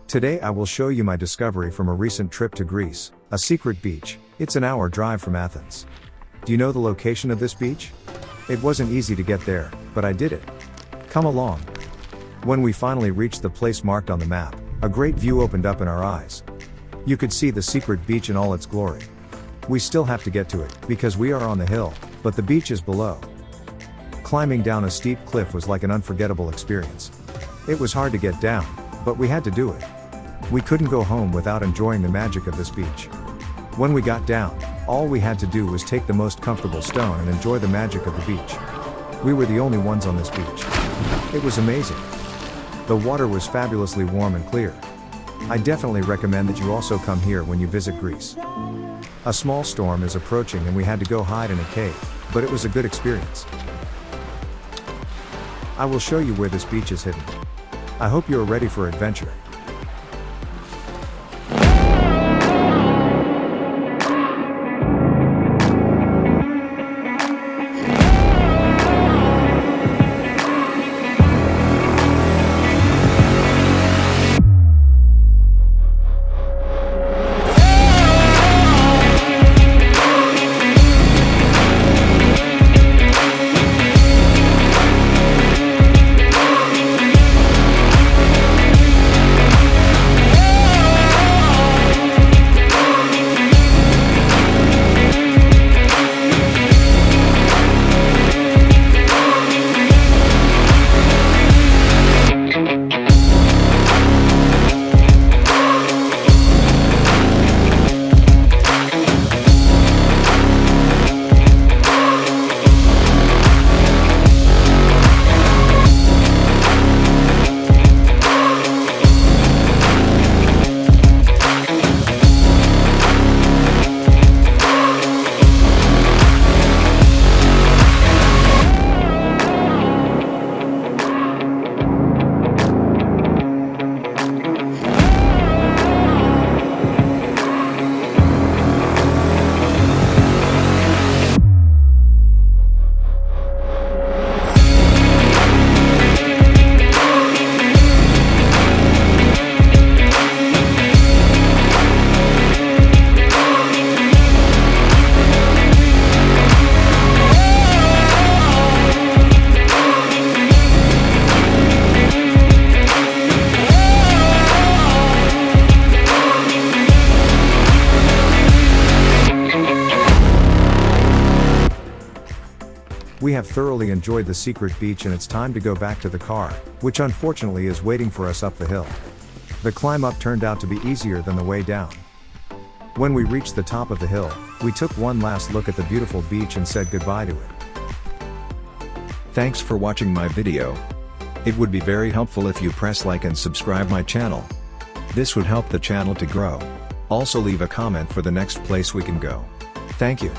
Today I will show you my discovery from a recent trip to Greece, a secret beach. It's an hour drive from Athens. Do you know the location of this beach? It wasn't easy to get there, but I did it. Come along. When we finally reached the place marked on the map, a great view opened up in our eyes. You could see the secret beach in all its glory. We still have to get to it, because we are on the hill, but the beach is below. Climbing down a steep cliff was like an unforgettable experience. It was hard to get down, but we had to do it. We couldn't go home without enjoying the magic of this beach. When we got down, all we had to do was take the most comfortable stone and enjoy the magic of the beach. We were the only ones on this beach. It was amazing. The water was fabulously warm and clear. I definitely recommend that you also come here when you visit Greece. A small storm is approaching and we had to go hide in a cave, but it was a good experience. I will show you where this beach is hidden. I hope you are ready for adventure. We have thoroughly enjoyed the secret beach and it's time to go back to the car, which unfortunately is waiting for us up the hill. The climb up turned out to be easier than the way down. When we reached the top of the hill, we took one last look at the beautiful beach and said goodbye to it. Thanks for watching my video. It would be very helpful if you press like and subscribe my channel. This would help the channel to grow. Also leave a comment for the next place we can go. Thank you.